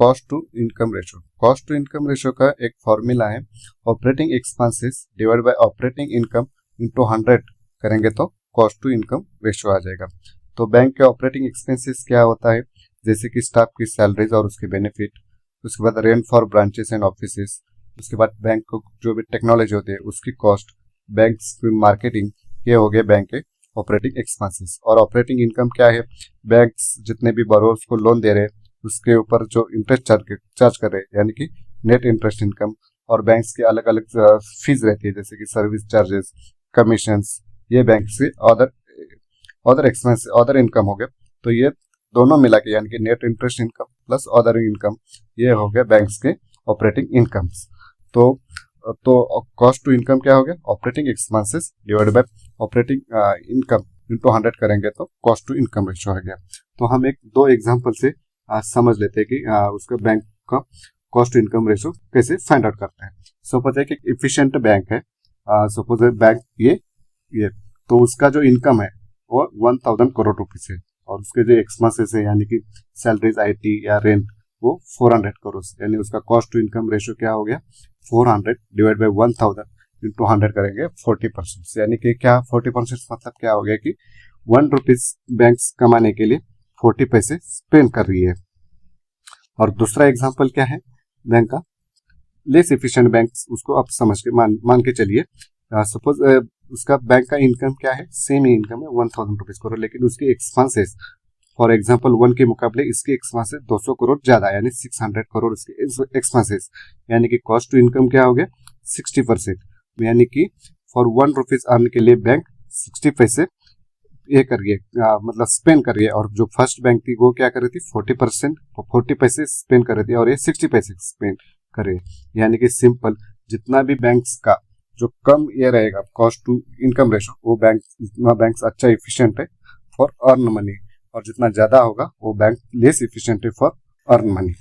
Cost to income ratio. Cost to income ratio का एक formula है, operating expenses divide by operating income into 100 करेंगे तो cost to income ratio आ जाएगा। तो बैंक के ऑपरेटिंग एक्सपेंसेस क्या होता है, जैसे कि स्टाफ की सैलरीज और उसके बेनिफिट, उसके बाद rent for branches and offices, उसके बाद बैंक को जो भी टेक्नोलॉजी होती है उसकी कॉस्ट, बैंक की मार्केटिंग, ये हो गए बैंक के ऑपरेटिंग एक्सपेंसेस। और ऑपरेटिंग इनकम क्या है, बैंक्स जितने भी बोरोवर्स को लोन दे रहे हैं उसके ऊपर जो इंटरेस्ट चार्ज कर रहे हैं, यानी कि नेट इंटरेस्ट इनकम। और बैंक्स के अलग अलग फीस रहती है, जैसे कि सर्विस चार्जेस, कमीशंस, ये बैंक से अदर एक्सपेंस, अदर इनकम हो गया। तो ये दोनों मिला के यानी कि net interest income plus other income, ये हो गया बैंक्स के ऑपरेटिंग इनकम्स। तो कॉस्ट टू इनकम क्या हो गया, operating expenses divide by operating income into 100 करेंगे तो कॉस्ट टू इनकम रेशियो हो गया। तो हम एक दो एग्जांपल से समझ लेते हैं कि उसका बैंक का कॉस्ट टू इनकम रेशियो कैसे फाइंड आउट करते हैं। सपोज है कि इफिशिएंट बैंक है, सपोज है बैंक ये तो उसका जो इनकम है वो 1000 करोड़ रुपीस है, और उसके जो एक्सपेंसेस है यानी कि सैलरीज, आईटी या रेंट, वो 400 करोड़, यानी उसका कॉस्ट टू इनकम रेशियो क्या हो गया, 400 डिवाइड बाय 1000 इंटू 100 करेंगे 40%। यानी कि क्या 40% मतलब क्या हो गया कि 1 रुपीज बैंक कमाने के लिए 40 पैसे स्पेंड कर रही है। और दूसरा एग्जांपल क्या है बैंक का, लेस इफिशिएंट बैंक, उसको आप समझ के मान के चलिए। सपोज उसका बैंक का इनकम क्या है, सेम ही इनकम है 1000 रुपीज करोड़, लेकिन उसकी एक्सपेंसेस फॉर एग्जांपल 1 के मुकाबले इसके एक्सपेंसेस 200 करोड़ ज्यादा, यानी 600 करोड़ इसके एक्सपेंसेस। यानी कि कॉस्ट टू इनकम क्या हो गया, 60%। यानी कि फॉर 1 रुपीज अर्न के लिए बैंक 60 पैसे ये कर रही है, मतलब स्पेंड कर रही है। और जो फर्स्ट बैंक थी वो क्या कर रही थी, 40 पैसे स्पेंड कर रही थी, और ये 60 पैसे स्पेंड कर रही है। यानी कि सिंपल, जितना भी बैंक्स का जो कम ये रहेगा कॉस्ट टू इनकम रेशो, वो बैंक अच्छा इफिशिएंट है फॉर अर्न मनी, और जितना ज्यादा होगा वो बैंक लेस इफिशिएंट है फॉर अर्न मनी।